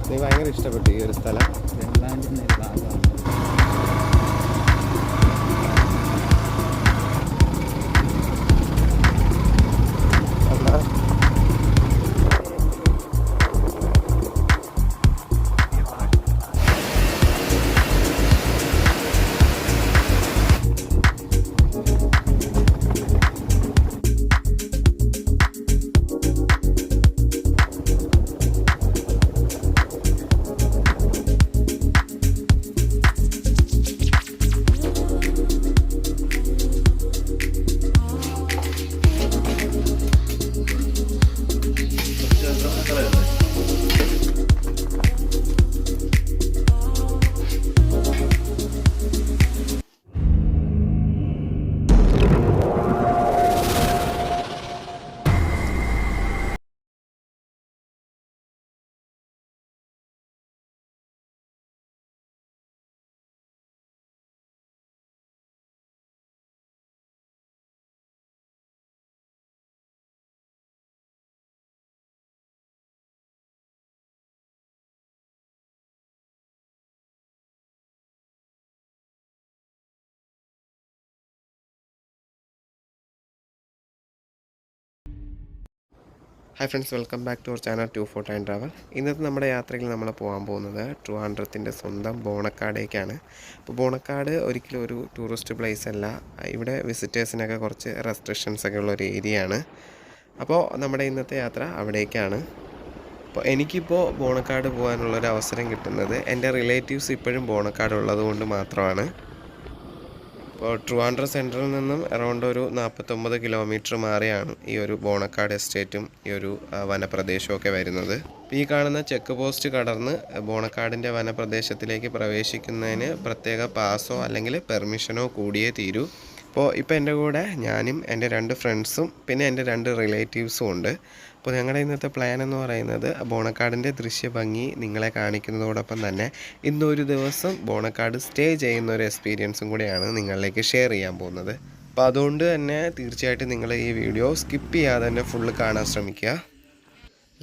എനിക്ക് ഭയങ്കര ഇഷ്ടപ്പെട്ടു ഈ ഒരു സ്ഥലം. വെള്ളാണ്ടിൻ്റെ ഒരു ഭാഗമാണ്. Hi friends, welcome back to our channel 249 travel. ഇന്നത്തെ നമ്മുടെ യാത്രയിൽ നമ്മൾ പോകാൻ പോകുന്നത് ട്രിവാൻഡ്രത്തിൻ്റെ സ്വന്തം ബോണക്കാടേക്കാണ്. അപ്പോൾ ബോണക്കാട് ഒരിക്കലും ഒരു ടൂറിസ്റ്റ് പ്ലേസ് അല്ല. ഇവിടെ വിസിറ്റേഴ്സിനൊക്കെ കുറച്ച് റെസ്ട്രിക്ഷൻസൊക്കെ ഉള്ളൊരു ഏരിയ ആണ്. അപ്പോൾ നമ്മുടെ ഇന്നത്തെ യാത്ര അവിടേക്കാണ്. അപ്പോൾ എനിക്കിപ്പോൾ ബോണക്കാട് പോകാനുള്ളൊരു അവസരം കിട്ടുന്നത് എൻ്റെ റിലേറ്റീവ്സ് ഇപ്പോഴും ബോണക്കാട് ഉള്ളത് കൊണ്ട് മാത്രമാണ്. ഇപ്പോൾ ട്രിവാൻഡ്രം സെൻട്രലിൽ നിന്നും അറൗണ്ട് ഒരു 49 കിലോമീറ്റർ മാറിയാണ് ഈ ഒരു ബോണക്കാട് എസ്റ്റേറ്റും ഈ ഒരു വനപ്രദേശമൊക്കെ വരുന്നത്. ഈ കാണുന്ന ചെക്ക് പോസ്റ്റ് കടന്ന് ബോണക്കാടിൻ്റെ വനപ്രദേശത്തിലേക്ക് പ്രവേശിക്കുന്നതിന് പ്രത്യേക പാസോ അല്ലെങ്കിൽ പെർമിഷനോ കൂടിയേ തീരൂ. ഇപ്പോൾ എൻ്റെ കൂടെ ഞാനും എൻ്റെ 2 ഫ്രണ്ട്സും പിന്നെ എൻ്റെ 2 റിലേറ്റീവ്സും ഉണ്ട്. അപ്പോൾ ഞങ്ങളുടെ ഇന്നത്തെ പ്ലാൻ എന്ന് പറയുന്നത് ബോണക്കാടിൻ്റെ ദൃശ്യഭംഗി നിങ്ങളെ കാണിക്കുന്നതോടൊപ്പം തന്നെ ഇന്നൊരു ദിവസം ബോണക്കാട് സ്റ്റേ ചെയ്യുന്ന ഒരു എക്സ്പീരിയൻസും കൂടെയാണ് നിങ്ങളിലേക്ക് ഷെയർ ചെയ്യാൻ പോകുന്നത്. അപ്പോൾ അതുകൊണ്ട് തന്നെ തീർച്ചയായിട്ടും നിങ്ങൾ ഈ വീഡിയോ സ്കിപ്പ് ചെയ്യാതെ തന്നെ ഫുള്ള് കാണാൻ ശ്രമിക്കുക.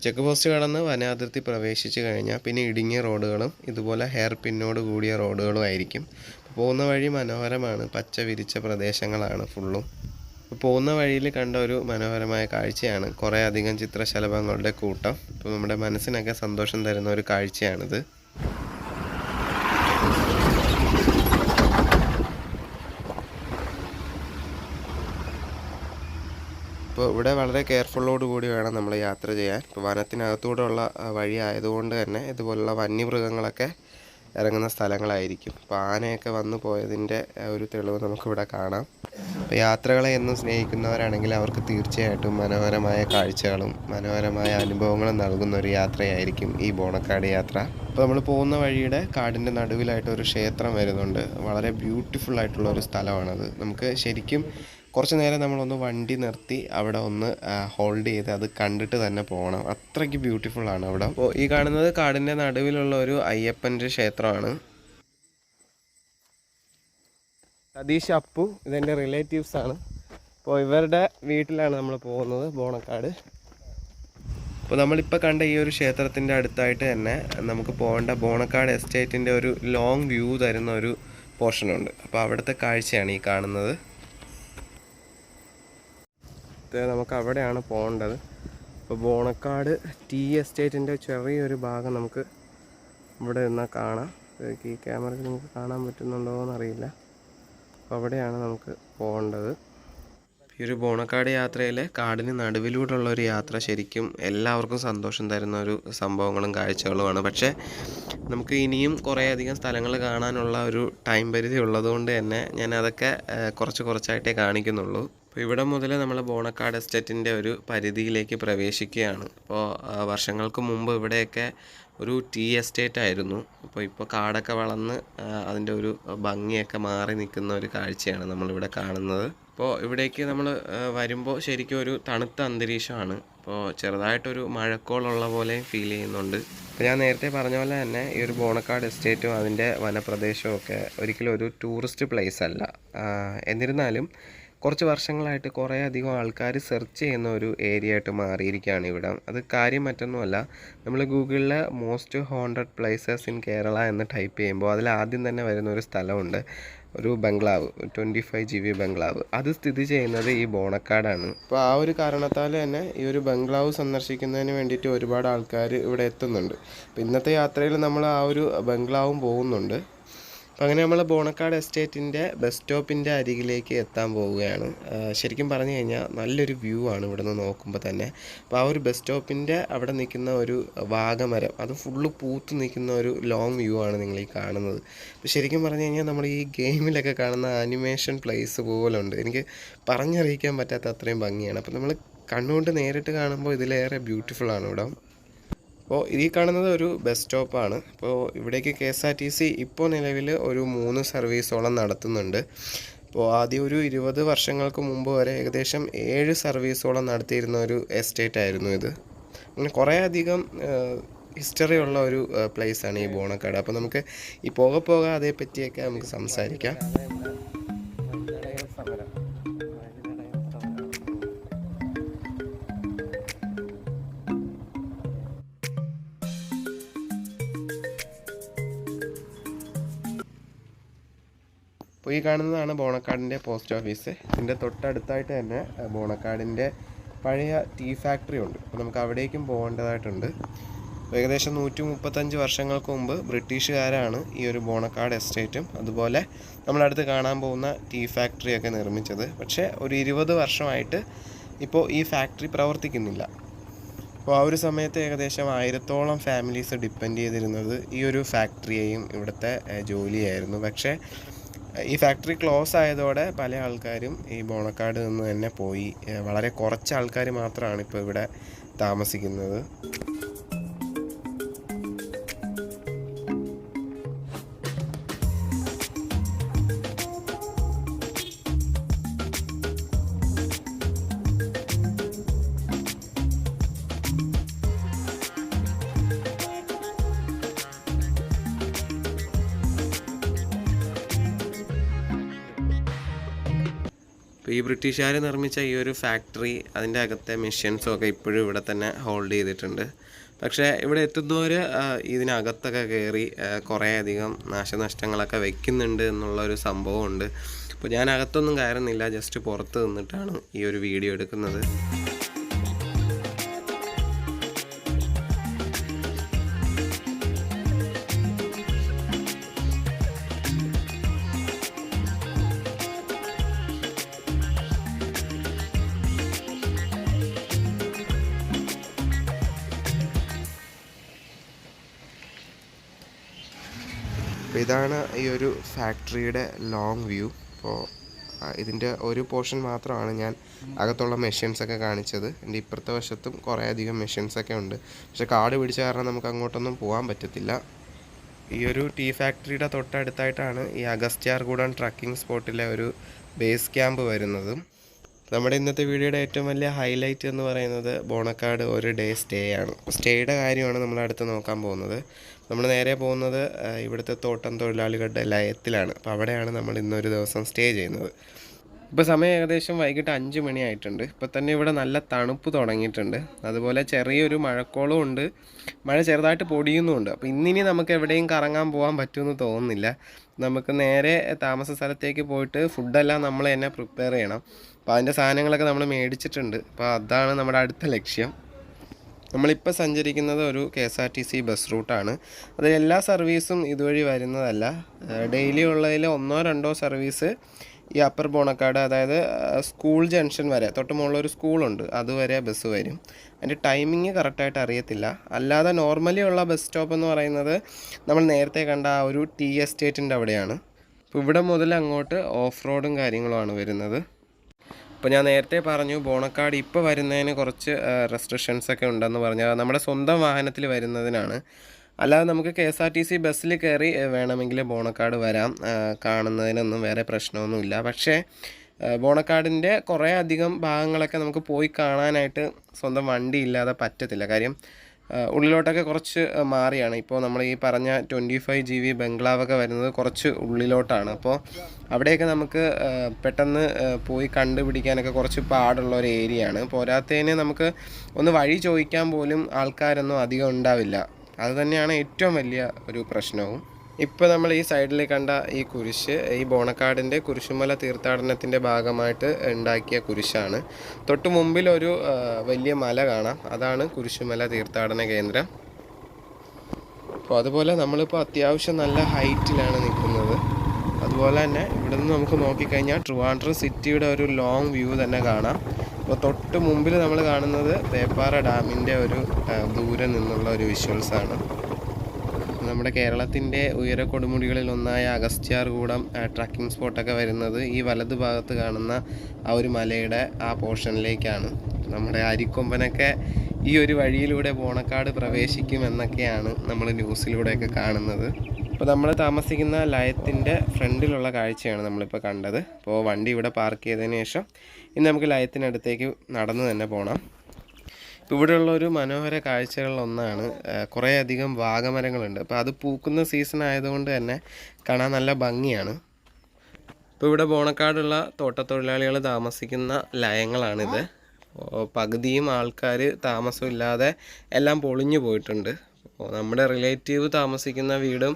ചെക്ക് പോസ്റ്റ് കടന്ന് വനാതിർത്തി പ്രവേശിച്ച് കഴിഞ്ഞാൽ പിന്നെ ഇടുങ്ങിയ റോഡുകളും ഇതുപോലെ ഹെയർ പിന്നോട് കൂടിയ റോഡുകളും ആയിരിക്കും. പോകുന്ന വഴി മനോഹരമാണ്. പച്ച വിരിച്ച പ്രദേശങ്ങളാണ് ഫുള്ളും. പോകുന്ന വഴിയിൽ കണ്ട ഒരു മനോഹരമായ കാഴ്ചയാണ് കുറേ അധികം ചിത്രശലഭങ്ങളുടെ കൂട്ടം. ഇപ്പോൾ നമ്മുടെ മനസ്സിനൊക്കെ സന്തോഷം തരുന്ന ഒരു കാഴ്ചയാണിത്. ഇപ്പോൾ ഇവിടെ വളരെ കെയർഫുള്ളോട് കൂടി വേണം നമ്മൾ യാത്ര ചെയ്യാൻ. ഇപ്പോൾ വനത്തിനകത്തൂടെ ഉള്ള വഴി ആയതുകൊണ്ട് തന്നെ ഇതുപോലുള്ള വന്യമൃഗങ്ങളൊക്കെ ഇറങ്ങുന്ന സ്ഥലങ്ങളായിരിക്കും. അപ്പോൾ ആനയൊക്കെ വന്നു പോയതിൻ്റെ ഒരു തെളിവ് നമുക്കിവിടെ കാണാം. അപ്പോൾ യാത്രകളെ എന്നും സ്നേഹിക്കുന്നവരാണെങ്കിൽ അവർക്ക് തീർച്ചയായിട്ടും മനോഹരമായ കാഴ്ചകളും മനോഹരമായ അനുഭവങ്ങളും നൽകുന്ന ഒരു യാത്രയായിരിക്കും ഈ ബോണക്കാട് യാത്ര. അപ്പോൾ നമ്മൾ പോകുന്ന വഴിയുടെ കാടിൻ്റെ നടുവിലായിട്ട് ഒരു ക്ഷേത്രം വരുന്നുണ്ട്. വളരെ ബ്യൂട്ടിഫുൾ ആയിട്ടുള്ള ഒരു സ്ഥലമാണത്. നമുക്ക് ശരിക്കും കുറച്ച് നേരം നമ്മളൊന്ന് വണ്ടി നിർത്തി അവിടെ ഒന്ന് ഹോൾഡ് ചെയ്ത് അത് കണ്ടിട്ട് തന്നെ പോകണം. അത്രയ്ക്ക് ബ്യൂട്ടിഫുള്ളാണ് അവിടെ. അപ്പോൾ ഈ കാണുന്നത് കാടിൻ്റെ നടുവിലുള്ള ഒരു അയ്യപ്പൻ്റെ ക്ഷേത്രമാണ്. സതീഷ്, അപ്പു ഇതെൻ്റെ റിലേറ്റീവ്സാണ്. അപ്പോൾ ഇവരുടെ വീട്ടിലാണ് നമ്മൾ പോകുന്നത് ബോണക്കാട്. അപ്പോൾ നമ്മളിപ്പോൾ കണ്ട ഈ ഒരു ക്ഷേത്രത്തിൻ്റെ അടുത്തായിട്ട് തന്നെ നമുക്ക് പോകേണ്ട ബോണക്കാട് എസ്റ്റേറ്റിൻ്റെ ഒരു ലോങ് വ്യൂ തരുന്ന ഒരു പോർഷനുണ്ട്. അപ്പോൾ അവിടുത്തെ കാഴ്ചയാണ് ഈ കാണുന്നത്. നമുക്ക് അവിടെയാണ് പോകേണ്ടത്. ഇപ്പോൾ ബോണക്കാട് ടീ എസ്റ്റേറ്റിൻ്റെ ചെറിയൊരു ഭാഗം നമുക്ക് ഇവിടെ നിന്നാൽ കാണാം. ഈ ക്യാമറയിൽ നമുക്ക് കാണാൻ പറ്റുന്നുണ്ടോ എന്നറിയില്ല. അപ്പോൾ അവിടെയാണ് നമുക്ക് പോകേണ്ടത്. ഈ ഒരു ബോണക്കാട് യാത്രയിൽ കാടിന് നടുവിലൂടെയുള്ള ഒരു യാത്ര ശരിക്കും എല്ലാവർക്കും സന്തോഷം തരുന്ന ഒരു സംഭവങ്ങളും കാഴ്ചകളുമാണ്. പക്ഷേ നമുക്ക് ഇനിയും കുറേയധികം സ്ഥലങ്ങൾ കാണാനുള്ള ഒരു ടൈം പരിധി ഉള്ളതുകൊണ്ട് തന്നെ ഞാൻ അതൊക്കെ കുറച്ചായിട്ടേ കാണിക്കുന്നുള്ളൂ. അപ്പോൾ ഇവിടെ മുതൽ നമ്മൾ ബോണക്കാട് എസ്റ്റേറ്റിൻ്റെ ഒരു പരിധിയിലേക്ക് പ്രവേശിക്കുകയാണ്. അപ്പോൾ വർഷങ്ങൾക്ക് മുമ്പ് ഇവിടെയൊക്കെ ഒരു ടീ എസ്റ്റേറ്റ് ആയിരുന്നു. ഇപ്പോൾ കാടൊക്കെ വളർന്ന് അതിൻ്റെ ഒരു ഭംഗിയൊക്കെ മാറി നിൽക്കുന്ന ഒരു കാഴ്ചയാണ് നമ്മളിവിടെ കാണുന്നത്. അപ്പോൾ ഇവിടേക്ക് നമ്മൾ വരുമ്പോൾ ശരിക്കും ഒരു തണുത്ത അന്തരീക്ഷമാണ്. അപ്പോൾ ചെറുതായിട്ടൊരു മഴക്കോളുള്ള പോലെ ഫീൽ ചെയ്യുന്നുണ്ട്. അപ്പോൾ ഞാൻ നേരത്തെ പറഞ്ഞ പോലെ തന്നെ ഈ ഒരു ബോണക്കാട് എസ്റ്റേറ്റും അതിൻ്റെ വനപ്രദേശവും ഒക്കെ ഒരിക്കലും ഒരു ടൂറിസ്റ്റ് പ്ലേസ് അല്ല. എന്നിരുന്നാലും കുറച്ച് വർഷങ്ങളായിട്ട് കുറേ അധികം ആൾക്കാർ സെർച്ച് ചെയ്യുന്ന ഒരു ഏരിയ ആയിട്ട് മാറിയിരിക്കുകയാണ് ഇവിടെ. അത് കാര്യം മറ്റൊന്നുമല്ല, നമ്മൾ ഗൂഗിളിൽ most haunted places in Kerala എന്ന് ടൈപ്പ് ചെയ്യുമ്പോൾ അതിൽ ആദ്യം തന്നെ വരുന്ന ഒരു സ്ഥലമുണ്ട്, ഒരു ബംഗ്ലാവ്, 25 GB ബംഗ്ലാവ്. അത് സ്ഥിതി ചെയ്യുന്നത് ഈ ബോണക്കാടാണ്. അപ്പോൾ ആ ഒരു കാരണത്താൽ തന്നെ ഈ ഒരു ബംഗ്ലാവ് സന്ദർശിക്കുന്നതിന് വേണ്ടിയിട്ട് ഒരുപാട് ആൾക്കാർ ഇവിടെ എത്തുന്നുണ്ട്. അപ്പോൾ ഇന്നത്തെ യാത്രയിൽ നമ്മൾ ആ ഒരു ബംഗ്ലാവും പോകുന്നുണ്ട്. അപ്പോൾ അങ്ങനെ നമ്മൾ ബോണക്കാട് എസ്റ്റേറ്റിൻ്റെ ബസ് സ്റ്റോപ്പിൻ്റെ അരികിലേക്ക് എത്താൻ പോവുകയാണ്. ശരിക്കും പറഞ്ഞു കഴിഞ്ഞാൽ നല്ലൊരു വ്യൂ ആണ് ഇവിടെ നിന്ന് നോക്കുമ്പോൾ തന്നെ. അപ്പോൾ ആ ഒരു ബസ് സ്റ്റോപ്പിൻ്റെ അവിടെ നിൽക്കുന്ന ഒരു വാഗമരം, അത് ഫുള്ള് പൂത്ത് നിൽക്കുന്ന ഒരു ലോങ് വ്യൂ ആണ് നിങ്ങൾ ഈ കാണുന്നത്. അപ്പോൾ ശരിക്കും പറഞ്ഞു കഴിഞ്ഞാൽ നമ്മൾ ഈ ഗെയിമിലൊക്കെ കാണുന്ന ആനിമേഷൻ പ്ലേസ് പോലെ ഉണ്ട്. എനിക്ക് പറഞ്ഞറിയിക്കാൻ പറ്റാത്ത അത്രയും ഭംഗിയാണ്. അപ്പോൾ നമ്മൾ കണ്ണുകൊണ്ട് നേരിട്ട് കാണുമ്പോൾ ഇതിലേറെ ബ്യൂട്ടിഫുള്ളാണ് ഇവിടെ. അപ്പോൾ ഈ കാണുന്നത് ഒരു ബസ് സ്റ്റോപ്പാണ്. അപ്പോൾ ഇവിടേക്ക് KSRTC ഇപ്പോൾ നിലവിൽ ഒരു 3 സർവീസോളം നടത്തുന്നുണ്ട്. അപ്പോൾ ആദ്യം ഒരു 20 വർഷങ്ങൾക്ക് മുമ്പ് വരെ ഏകദേശം 7 സർവീസോളം നടത്തിയിരുന്ന ഒരു എസ്റ്റേറ്റ് ആയിരുന്നു ഇത്. അങ്ങനെ കുറേ അധികം ഹിസ്റ്ററി ഉള്ള ഒരു പ്ലേസാണ് ഈ ബോണക്കാട്. അപ്പോൾ നമുക്ക് ഈ പോകെ അതേപ്പറ്റിയൊക്കെ നമുക്ക് സംസാരിക്കാം. അപ്പോൾ ഈ കാണുന്നതാണ് ബോണക്കാടിൻ്റെ പോസ്റ്റ് ഓഫീസ്. ഇതിൻ്റെ തൊട്ടടുത്തായിട്ട് തന്നെ ബോണക്കാടിൻ്റെ പഴയ ടീ ഫാക്ടറി ഉണ്ട്. അപ്പോൾ നമുക്ക് അവിടേക്കും പോകേണ്ടതായിട്ടുണ്ട്. ഏകദേശം 135 വർഷങ്ങൾക്ക് മുമ്പ് ബ്രിട്ടീഷുകാരാണ് ഈ ഒരു ബോണക്കാട് എസ്റ്റേറ്റും അതുപോലെ നമ്മളടുത്ത് കാണാൻ പോകുന്ന ടീ ഫാക്ടറിയൊക്കെ നിർമ്മിച്ചത്. പക്ഷേ ഒരു 20 വർഷമായിട്ട് ഇപ്പോൾ ഈ ഫാക്ടറി പ്രവർത്തിക്കുന്നില്ല. അപ്പോൾ ആ ഒരു സമയത്ത് ഏകദേശം 1000ഓളം ഫാമിലീസ് ഡിപ്പെൻഡ് ചെയ്തിരുന്നത് ഈ ഒരു ഫാക്ടറിയെയും ഇവിടുത്തെ ജോലിയായിരുന്നു. പക്ഷേ ഈ ഫാക്ടറി ക്ലോസ് ആയതോടെ പല ആൾക്കാരും ഈ ബോണക്കാട് നിന്ന് തന്നെ പോയി. വളരെ കുറച്ച് ആൾക്കാർ മാത്രമാണ് ഇപ്പോൾ ഇവിടെ താമസിക്കുന്നത്. അപ്പോൾ ഈ ബ്രിട്ടീഷുകാർ നിർമ്മിച്ച ഈ ഒരു ഫാക്ടറി, അതിൻ്റെ അകത്തെ മെഷീൻസും ഒക്കെ ഇപ്പോഴും ഇവിടെ തന്നെ ഹോൾഡ് ചെയ്തിട്ടുണ്ട്. പക്ഷേ ഇവിടെ എത്തുന്നവർ ഇതിനകത്തൊക്കെ കയറി കുറേ അധികം നാശനഷ്ടങ്ങളൊക്കെ വയ്ക്കുന്നുണ്ട് എന്നുള്ളൊരു സംഭവമുണ്ട്. അപ്പോൾ ഞാൻ അകത്തൊന്നും കയറുന്നില്ല, ജസ്റ്റ് പുറത്ത് നിന്നിട്ടാണ് ഈ ഒരു വീഡിയോ എടുക്കുന്നത്. അപ്പോൾ ഇതാണ് ഈ ഒരു ഫാക്ടറിയുടെ ലോങ് വ്യൂ. അപ്പോൾ ഇതിൻ്റെ ഒരു പോർഷൻ മാത്രമാണ് ഞാൻ അകത്തുള്ള മെഷീൻസൊക്കെ കാണിച്ചത്. എൻ്റെ ഇപ്പുറത്തെ വശത്തും കുറേ അധികം മെഷീൻസൊക്കെ ഉണ്ട്. പക്ഷേ കാട് പിടിച്ച കാരണം നമുക്ക് അങ്ങോട്ടൊന്നും പോകാൻ പറ്റത്തില്ല. ഈ ഒരു ടീ ഫാക്ടറിയുടെ തൊട്ടടുത്തായിട്ടാണ് ഈ അഗസ്ത്യാർകൂടം ട്രക്കിംഗ് സ്പോട്ടിലെ ഒരു ബേസ് ക്യാമ്പ് വരുന്നത്. നമ്മുടെ ഇന്നത്തെ വീഡിയോയുടെ ഏറ്റവും വലിയ ഹൈലൈറ്റ് എന്ന് പറയുന്നത് ബോണക്കാട് ഒരു ഡേ സ്റ്റേ ആണ്. സ്റ്റേയുടെ കാര്യമാണ് നമ്മൾ അടുത്ത് നോക്കാൻ പോകുന്നത്. നമ്മൾ നേരെ പോകുന്നത് ഇവിടുത്തെ തോട്ടം തൊഴിലാളികളുടെ ലയത്തിലാണ്. അപ്പോൾ അവിടെയാണ് നമ്മൾ ഇന്നൊരു ദിവസം സ്റ്റേ ചെയ്യുന്നത്. ഇപ്പോൾ സമയം ഏകദേശം വൈകിട്ട് 5 മണിയായിട്ടുണ്ട്. ഇപ്പോൾ തന്നെ ഇവിടെ നല്ല തണുപ്പ് തുടങ്ങിയിട്ടുണ്ട്. അതുപോലെ ചെറിയൊരു മഴക്കോളും ഉണ്ട്, മഴ ചെറുതായിട്ട് പൊടിയുന്നുമുണ്ട്. അപ്പോൾ ഇന്നിനി നമുക്ക് എവിടെയും കറങ്ങാൻ പോകാൻ പറ്റുമെന്ന് തോന്നുന്നില്ല. നമുക്ക് നേരെ താമസ സ്ഥലത്തേക്ക് പോയിട്ട് ഫുഡെല്ലാം നമ്മൾ തന്നെ പ്രിപ്പയർ ചെയ്യണം. അപ്പോൾ അതിൻ്റെ സാധനങ്ങളൊക്കെ നമ്മൾ മേടിച്ചിട്ടുണ്ട്. അപ്പോൾ അതാണ് നമ്മുടെ അടുത്ത ലക്ഷ്യം. നമ്മളിപ്പോൾ സഞ്ചരിക്കുന്നത് ഒരു KSRTC ബസ് റൂട്ടാണ്. അത് എല്ലാ സർവീസും ഇതുവഴി വരുന്നതല്ല. ഡെയിലി ഉള്ളതിൽ 1-2 സർവീസ് ഈ അപ്പർ ബോണക്കാട്, അതായത് സ്കൂൾ ജംഗ്ഷൻ വരെ, തൊട്ട് മുകളിലൊരു സ്കൂളുണ്ട്, അതുവരെ ബസ് വരും. അതിൻ്റെ ടൈമിങ് കറക്റ്റായിട്ട് അറിയത്തില്ല. അല്ലാതെ നോർമലി ഉള്ള ബസ് സ്റ്റോപ്പ് എന്ന് പറയുന്നത് നമ്മൾ നേരത്തെ കണ്ട ആ ഒരു ടീ എസ്റ്റേറ്റിൻ്റെ അവിടെയാണ്. അപ്പോൾ ഇവിടെ മുതൽ അങ്ങോട്ട് ഓഫ് റോഡും കാര്യങ്ങളുമാണ് വരുന്നത്. അപ്പോൾ ഞാൻ നേരത്തെ പറഞ്ഞു ബോണക്കാട് ഇപ്പോൾ വരുന്നതിന് കുറച്ച് റെസ്ട്രിക്ഷൻസൊക്കെ ഉണ്ടെന്ന് പറഞ്ഞാൽ നമ്മുടെ സ്വന്തം വാഹനത്തിൽ വരുന്നതിനാണ്. അല്ലാതെ നമുക്ക് KSRTC ബസ്സിൽ കയറി വേണമെങ്കിൽ ബോണക്കാട് വരാം, കാണുന്നതിനൊന്നും വേറെ പ്രശ്നമൊന്നുമില്ല. പക്ഷേ ബോണക്കാടിൻ്റെ കുറേ അധികം ഭാഗങ്ങളൊക്കെ നമുക്ക് പോയി കാണാനായിട്ട് സ്വന്തം വണ്ടി ഇല്ലാതെ പറ്റത്തില്ല. കാര്യം ഉള്ളിലോട്ടൊക്കെ കുറച്ച് മാറിയാണ്. ഇപ്പോൾ നമ്മൾ ഈ പറഞ്ഞ 25 GB ബംഗ്ലാവൊക്കെ വരുന്നത് കുറച്ച് ഉള്ളിലോട്ടാണ്. അപ്പോൾ അവിടെയൊക്കെ നമുക്ക് പെട്ടെന്ന് പോയി കണ്ടുപിടിക്കാനൊക്കെ കുറച്ച് പാടുള്ള ഒരു ഏരിയയാണ്. പോരാത്തതിന് നമുക്ക് ഒന്ന് വഴി ചോദിക്കാൻ പോലും ആൾക്കാരൊന്നും അധികം ഉണ്ടാവില്ല. അത് തന്നെയാണ് ഏറ്റവും വലിയ ഒരു പ്രശ്നവും. ഇപ്പോൾ നമ്മൾ ഈ സൈഡിൽ കണ്ട ഈ കുരിശ് ഈ ബോണക്കാടിൻ്റെ കുരിശുമല തീർത്ഥാടനത്തിൻ്റെ ഭാഗമായിട്ട് ഉണ്ടാക്കിയ കുരിശാണ്. തൊട്ട് മുമ്പിൽ ഒരു വലിയ മല കാണാം, അതാണ് കുരിശുമല തീർത്ഥാടന കേന്ദ്രം. അപ്പോൾ അതുപോലെ നമ്മളിപ്പോൾ അത്യാവശ്യം നല്ല ഹൈറ്റിലാണ് നിൽക്കുന്നത്. അതുപോലെ തന്നെ ഇവിടെ നിന്ന് നമുക്ക് നോക്കിക്കഴിഞ്ഞാൽ ട്രിവാൻഡ്രം സിറ്റിയുടെ ഒരു ലോങ് വ്യൂ തന്നെ കാണാം. അപ്പോൾ തൊട്ട് മുമ്പിൽ നമ്മൾ കാണുന്നത് പേപ്പാറ ഡാമിൻ്റെ ഒരു ദൂരെ നിന്നുള്ള ഒരു വിഷ്വൽസാണ്. നമ്മുടെ കേരളത്തിൻ്റെ ഉയര കൊടുമുടികളിൽ ഒന്നായ അഗസ്ത്യാർകൂടം ട്രക്കിംഗ് സ്പോട്ടൊക്കെ വരുന്നത് ഈ വലതു ഭാഗത്ത് കാണുന്ന ആ ഒരു മലയുടെ ആ പോർഷനിലേക്കാണ്. നമ്മുടെ അരിക്കൊമ്പനൊക്കെ ഈ ഒരു വഴിയിലൂടെ ബോണക്കാട് പ്രവേശിക്കുമെന്നൊക്കെയാണ് നമ്മൾ ന്യൂസിലൂടെയൊക്കെ കാണുന്നത്. അപ്പോൾ നമ്മൾ താമസിക്കുന്ന ലയത്തിൻ്റെ ഫ്രണ്ടിലുള്ള കാഴ്ചയാണ് നമ്മളിപ്പോൾ കണ്ടത്. അപ്പോൾ വണ്ടി ഇവിടെ പാർക്ക് ചെയ്തതിന് ശേഷം ഇനി നമുക്ക് ലയത്തിനടുത്തേക്ക് നടന്നു തന്നെ പോകണം. ഇപ്പോൾ ഇവിടെയുള്ള ഒരു മനോഹര കാഴ്ചകളിലൊന്നാണ് കുറേയധികം വാഗമരങ്ങളുണ്ട്. അപ്പോൾ അത് പൂക്കുന്ന സീസൺ ആയതുകൊണ്ട് തന്നെ കാണാൻ നല്ല ഭംഗിയാണ്. ഇപ്പോൾ ഇവിടെ ബോണക്കാടുള്ള തോട്ടത്തൊഴിലാളികൾ താമസിക്കുന്ന ലയങ്ങളാണിത്. പകുതിയും ആൾക്കാർ താമസമില്ലാതെ എല്ലാം പൊളിഞ്ഞു പോയിട്ടുണ്ട്. അപ്പോൾ നമ്മുടെ റിലേറ്റീവ് താമസിക്കുന്ന വീടും